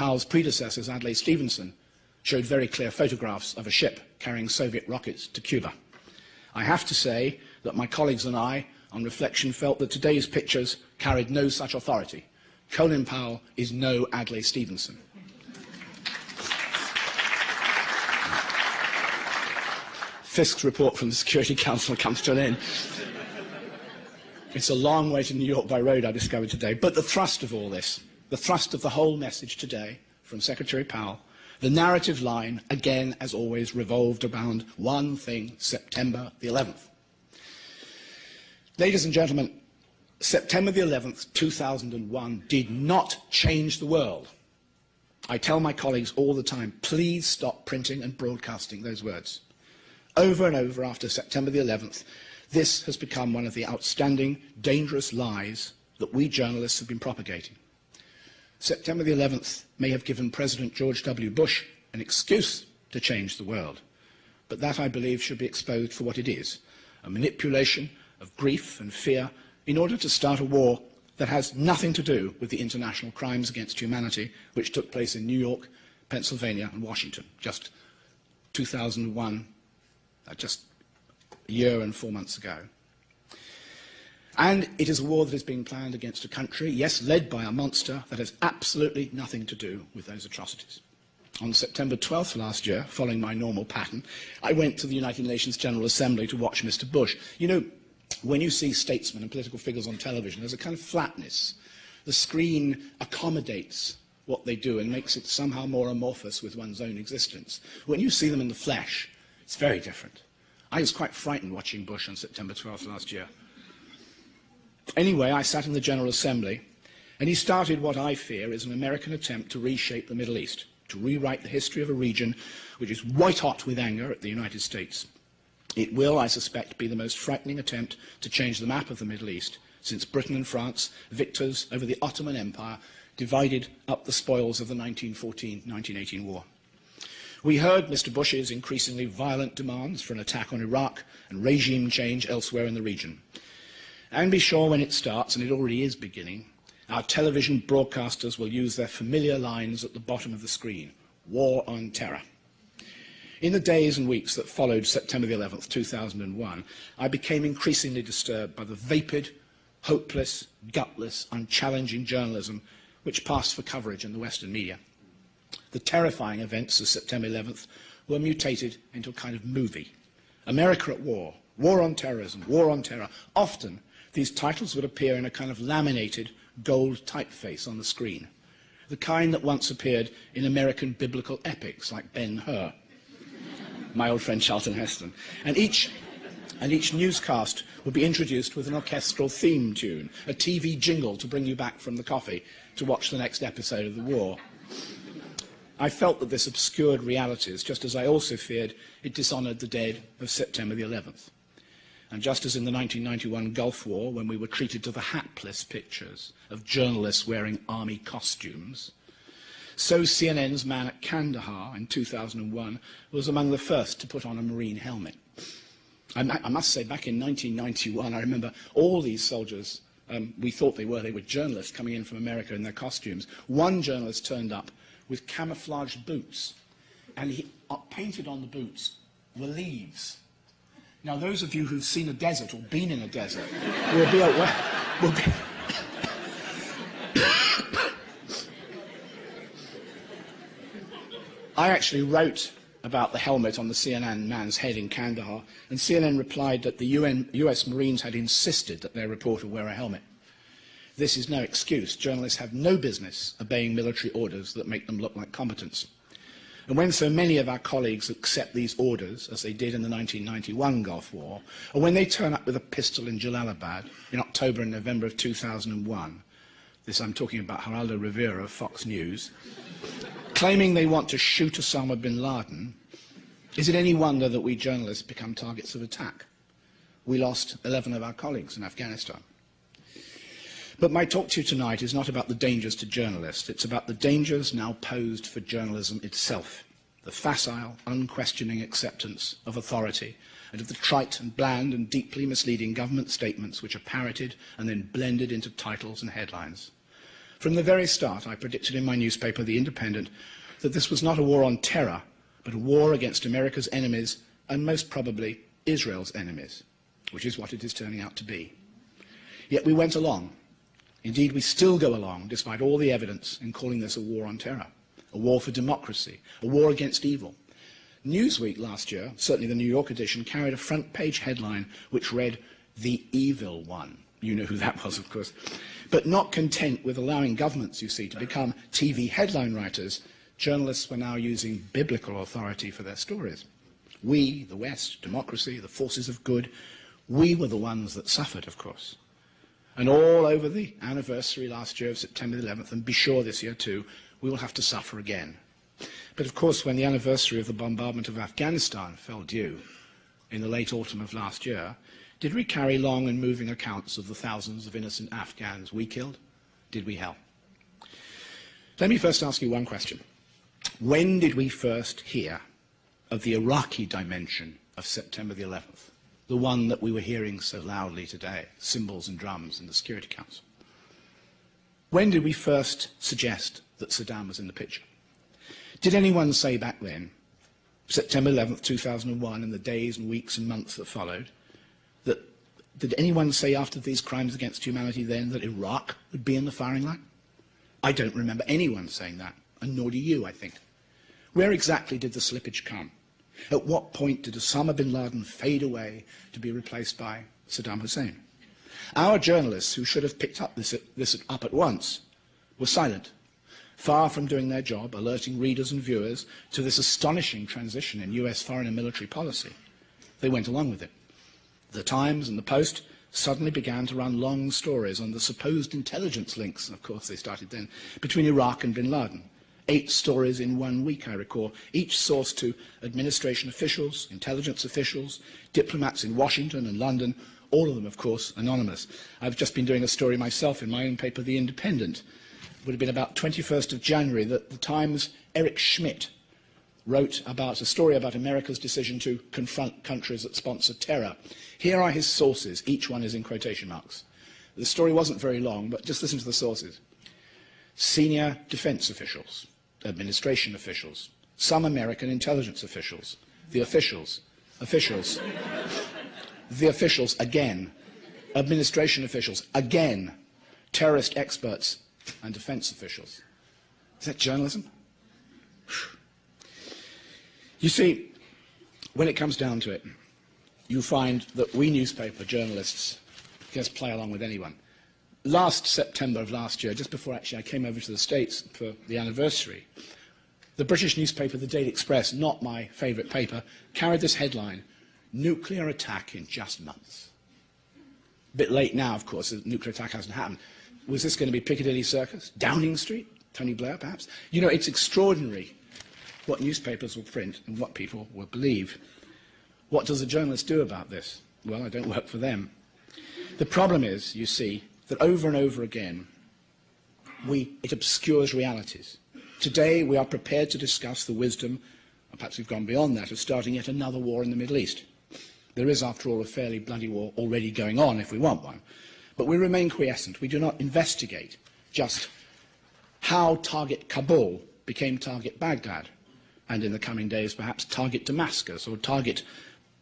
Powell's predecessors, Adlai Stevenson, showed very clear photographs of a ship carrying Soviet rockets to Cuba. I have to say that my colleagues and I, on reflection, felt that today's pictures carried no such authority. Colin Powell is no Adlai Stevenson. Fisk's report from the Security Council comes to an end. It's a long way to New York by road, I discovered today. But the thrust of all this, the thrust of the whole message today from Secretary Powell, the narrative line, again, as always, revolved around one thing: September the 11th. Ladies and gentlemen, September the 11th, 2001 did not change the world. I tell my colleagues all the time, please stop printing and broadcasting those words. Over and over after September the 11th, this has become one of the outstanding, dangerous lies that we journalists have been propagating. September the 11th may have given President George W. Bush an excuse to change the world, but that, I believe, should be exposed for what it is: a manipulation of grief and fear in order to start a war that has nothing to do with the international crimes against humanity which took place in New York, Pennsylvania and Washington just 2001, just a year and 4 months ago. And it is a war that is being planned against a country, yes, led by a monster, that has absolutely nothing to do with those atrocities. On September 12th last year, following my normal pattern, I went to the United Nations General Assembly to watch Mr. Bush. You know, when you see statesmen and political figures on television, there's a kind of flatness. The screen accommodates what they do and makes it somehow more amorphous with one's own existence. When you see them in the flesh, it's very different. I was quite frightened watching Bush on September 12th last year. Anyway, I sat in the General Assembly, and he started what I fear is an American attempt to reshape the Middle East, to rewrite the history of a region which is white-hot with anger at the United States. It will, I suspect, be the most frightening attempt to change the map of the Middle East since Britain and France, victors over the Ottoman Empire, divided up the spoils of the 1914-1918 war. We heard Mr. Bush's increasingly violent demands for an attack on Iraq and regime change elsewhere in the region. And be sure when it starts, and it already is beginning, our television broadcasters will use their familiar lines at the bottom of the screen: war on terror. In the days and weeks that followed September the 11th, 2001, I became increasingly disturbed by the vapid, hopeless, gutless, unchallenging journalism which passed for coverage in the Western media. The terrifying events of September 11th were mutated into a kind of movie. America at war, war on terrorism, war on terror. Often, these titles would appear in a kind of laminated gold typeface on the screen, the kind that once appeared in American biblical epics like Ben-Hur, my old friend Charlton Heston. And each newscast would be introduced with an orchestral theme tune, a TV jingle to bring you back from the coffee to watch the next episode of the war. I felt that this obscured realities, just as I also feared it dishonoured the dead of September the 11th. And just as in the 1991 Gulf War, when we were treated to the hapless pictures of journalists wearing army costumes, so CNN's man at Kandahar in 2001 was among the first to put on a Marine helmet. I must say, back in 1991, I remember all these soldiers, we thought they were journalists coming in from America in their costumes. One journalist turned up with camouflaged boots, and he painted on the boots were leaves. Now, those of you who've seen a desert or been in a desert will be aware. I actually wrote about the helmet on the CNN man's head in Kandahar, and CNN replied that the US Marines had insisted that their reporter wear a helmet. This is no excuse. Journalists have no business obeying military orders that make them look like combatants. And when so many of our colleagues accept these orders, as they did in the 1991 Gulf War, or when they turn up with a pistol in Jalalabad in October and November of 2001, this I'm talking about Geraldo Rivera of Fox News, claiming they want to shoot Osama bin Laden, is it any wonder that we journalists become targets of attack? We lost 11 of our colleagues in Afghanistan. But my talk to you tonight is not about the dangers to journalists. It's about the dangers now posed for journalism itself, the facile, unquestioning acceptance of authority and of the trite and bland and deeply misleading government statements which are parroted and then blended into titles and headlines. From the very start, I predicted in my newspaper, The Independent, that this was not a war on terror, but a war against America's enemies and most probably Israel's enemies, which is what it is turning out to be. Yet we went along. Indeed, we still go along, despite all the evidence, in calling this a war on terror, a war for democracy, a war against evil. Newsweek last year, certainly the New York edition, carried a front-page headline which read, "The Evil One." You know who that was, of course. But not content with allowing governments, you see, to become TV headline writers, journalists were now using biblical authority for their stories. We, the West, democracy, the forces of good, we were the ones that suffered, of course. And all over the anniversary last year of September the 11th, and be sure this year too, we will have to suffer again. But of course, when the anniversary of the bombardment of Afghanistan fell due in the late autumn of last year, did we carry long and moving accounts of the thousands of innocent Afghans we killed? Did we, hell? Let me first ask you one question. When did we first hear of the Iraqi dimension of September the 11th? The one that we were hearing so loudly today, cymbals and drums in the Security Council. When did we first suggest that Saddam was in the picture? Did anyone say back then, September 11th, 2001, and the days and weeks and months that followed, did anyone say after these crimes against humanity then that Iraq would be in the firing line? I don't remember anyone saying that, and nor do you, I think. Where exactly did the slippage come? At what point did Osama bin Laden fade away to be replaced by Saddam Hussein? Our journalists, who should have picked up this up at once, were silent, far from doing their job, alerting readers and viewers to this astonishing transition in US foreign and military policy. They went along with it. The Times and the Post suddenly began to run long stories on the supposed intelligence links, and of course they started then, between Iraq and bin Laden. 8 stories in 1 week, I recall, each sourced to administration officials, intelligence officials, diplomats in Washington and London, all of them, of course, anonymous. I've just been doing a story myself in my own paper, The Independent. It would have been about 21st of January that the Times' Eric Schmidt wrote about a story about America's decision to confront countries that sponsor terror. Here are his sources. Each one is in quotation marks. The story wasn't very long, but just listen to the sources. Senior defense officials, administration officials, some American intelligence officials, the officials again, administration officials again, terrorist experts and defense officials. Is that journalism? You see, when it comes down to it, you find that we newspaper journalists just play along with anyone. Last September of last year, just before actually I came over to the States for the anniversary, the British newspaper, the Daily Express, not my favourite paper, carried this headline, "Nuclear attack in just months." A bit late now, of course, the nuclear attack hasn't happened. Was this going to be Piccadilly Circus? Downing Street? Tony Blair, perhaps? You know, it's extraordinary what newspapers will print and what people will believe. What does a journalist do about this? Well, I don't work for them. The problem is, you see, that over and over again, it obscures realities. Today, we are prepared to discuss the wisdom, or perhaps we've gone beyond that, of starting yet another war in the Middle East. There is, after all, a fairly bloody war already going on, if we want one. But we remain quiescent. We do not investigate just how target Kabul became target Baghdad, and in the coming days, perhaps target Damascus, or target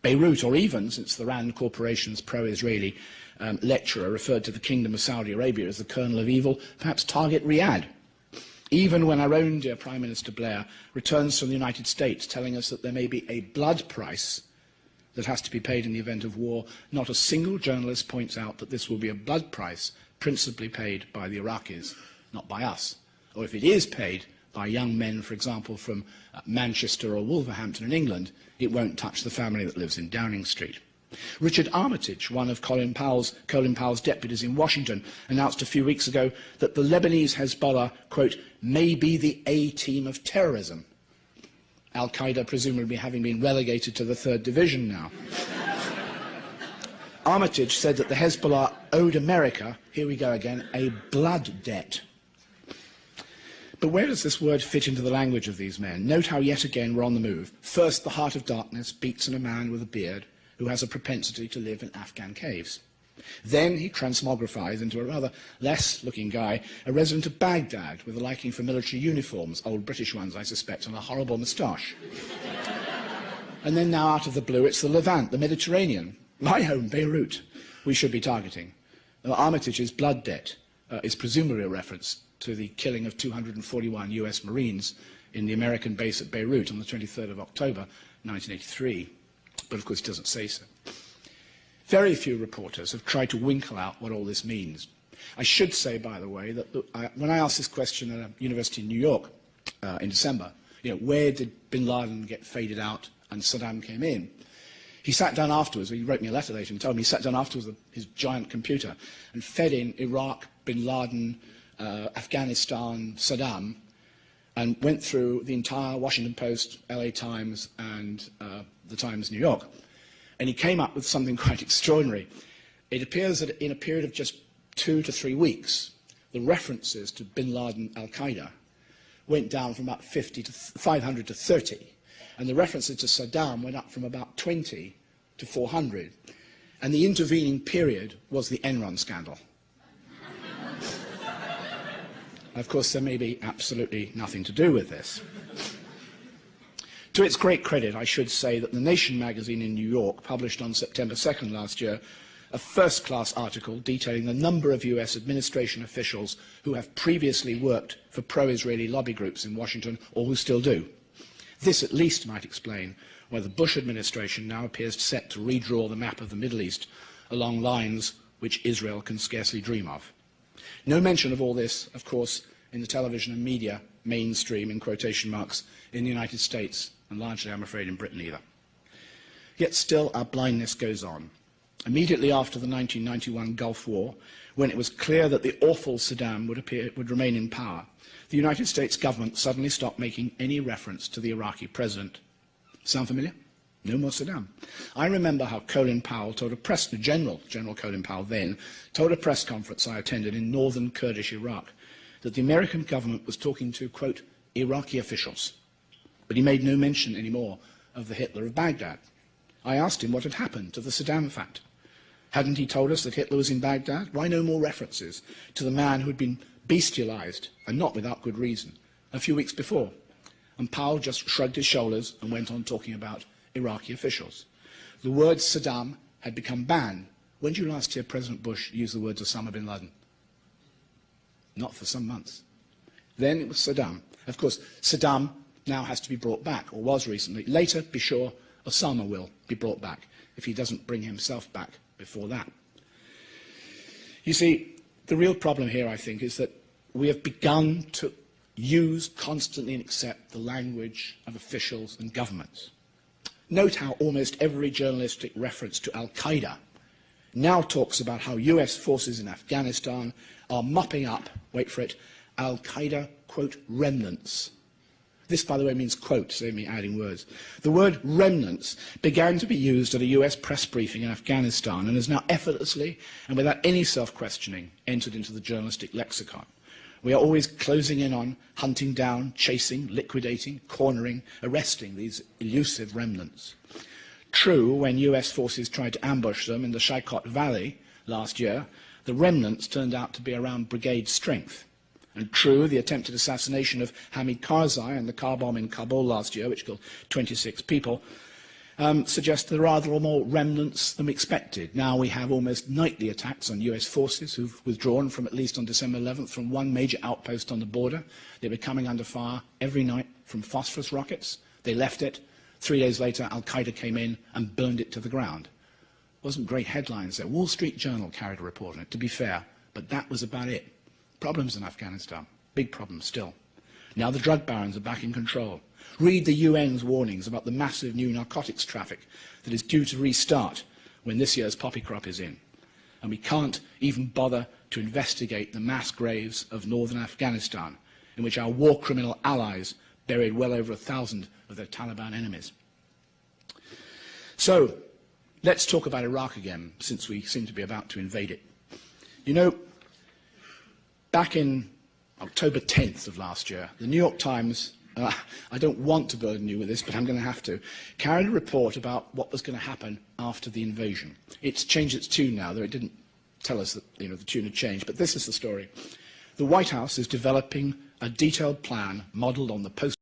Beirut, or even, since the RAND Corporation's pro-Israeli lecturer referred to the Kingdom of Saudi Arabia as the kernel of evil, perhaps target Riyadh. Even when our own dear Prime Minister Blair returns from the United States telling us that there may be a blood price that has to be paid in the event of war, not a single journalist points out that this will be a blood price principally paid by the Iraqis, not by us. Or if it is paid by young men, for example, from Manchester or Wolverhampton in England, it won't touch the family that lives in Downing Street. Richard Armitage, one of Colin Powell's deputies in Washington, announced a few weeks ago that the Lebanese Hezbollah, quote, may be the A-team of terrorism. Al-Qaeda presumably having been relegated to the 3rd Division now. Armitage said that the Hezbollah owed America, here we go again, a blood debt. But where does this word fit into the language of these men? Note how yet again we're on the move. First, the heart of darkness beats in a man with a beard who has a propensity to live in Afghan caves. Then he transmogrifies into a rather less-looking guy, a resident of Baghdad with a liking for military uniforms, old British ones, I suspect, and a horrible moustache. And then now, out of the blue, it's the Levant, the Mediterranean, my home, Beirut, we should be targeting. Now, Armitage's blood debt is presumably a reference to the killing of 241 US Marines in the American base at Beirut on the 23rd of October, 1983. But of course it doesn't say so. Very few reporters have tried to winkle out what all this means. I should say, by the way, that when I asked this question at a university in New York in December, where did bin Laden get faded out and Saddam came in, he sat down afterwards, he wrote me a letter later and told me he sat down afterwards with his giant computer and fed in Iraq, bin Laden, Afghanistan, Saddam, and went through the entire Washington Post, LA Times, and the Times New York. And he came up with something quite extraordinary. It appears that in a period of just 2 to 3 weeks, the references to bin Laden al-Qaeda went down from about 500 to 30, and the references to Saddam went up from about 20 to 400. And the intervening period was the Enron scandal. Of course, there may be absolutely nothing to do with this. To its great credit, I should say that The Nation magazine in New York published on September 2nd last year a first-class article detailing the number of US administration officials who have previously worked for pro-Israeli lobby groups in Washington, or who still do. This at least might explain why the Bush administration now appears set to redraw the map of the Middle East along lines which Israel can scarcely dream of. No mention of all this, of course, in the television and media mainstream, in quotation marks, in the United States, and largely, I'm afraid, in Britain either. Yet still our blindness goes on. Immediately after the 1991 Gulf War, when it was clear that the awful Saddam would remain in power, the United States government suddenly stopped making any reference to the Iraqi president. Sound familiar? No more Saddam. I remember how Colin Powell told General Colin Powell then, told a press conference I attended in northern Kurdish Iraq that the American government was talking to, quote, Iraqi officials. But he made no mention anymore of the Hitler of Baghdad. I asked him what had happened to the Saddam fact. Hadn't he told us that Hitler was in Baghdad? Why no more references to the man who had been bestialized, and not without good reason, a few weeks before? And Powell just shrugged his shoulders and went on talking about Iraqi officials. The word Saddam had become banned. When did you last hear President Bush use the words Osama bin Laden? Not for some months. Then it was Saddam. Of course, Saddam now has to be brought back, or was recently. Later, be sure, Osama will be brought back, if he doesn't bring himself back before that. You see, the real problem here, I think, is that we have begun to use constantly and accept the language of officials and governments. Note how almost every journalistic reference to al-Qaeda now talks about how US forces in Afghanistan are mopping up, wait for it, al-Qaeda, quote, remnants. This, by the way, means quote, save me adding words. The word remnants began to be used at a US press briefing in Afghanistan and is now effortlessly and without any self-questioning entered into the journalistic lexicon. We are always closing in on, hunting down, chasing, liquidating, cornering, arresting these elusive remnants. True, when US forces tried to ambush them in the Shaikot Valley last year, the remnants turned out to be around brigade strength. And true, the attempted assassination of Hamid Karzai and the car bomb in Kabul last year, which killed 26 people, suggest there are rather more remnants than we expected. Now we have almost nightly attacks on US forces who've withdrawn from, at least on December 11th, from one major outpost on the border. They were coming under fire every night from phosphorus rockets. They left it. 3 days later, al-Qaeda came in and burned it to the ground. Wasn't great headlines there. Wall Street Journal carried a report on it, to be fair, but that was about it. Problems in Afghanistan. Big problems still. Now the drug barons are back in control. Read the UN's warnings about the massive new narcotics traffic that is due to restart when this year's poppy crop is in. And we can't even bother to investigate the mass graves of northern Afghanistan, in which our war criminal allies buried well over 1,000 of their Taliban enemies. So, let's talk about Iraq again, since we seem to be about to invade it. You know, back in October 10th of last year, the New York Times, I don't want to burden you with this, but I'm going to have to, carried a report about what was going to happen after the invasion. It's changed its tune now, though it didn't tell us that the tune had changed. But this is the story. The White House is developing a detailed plan modelled on the post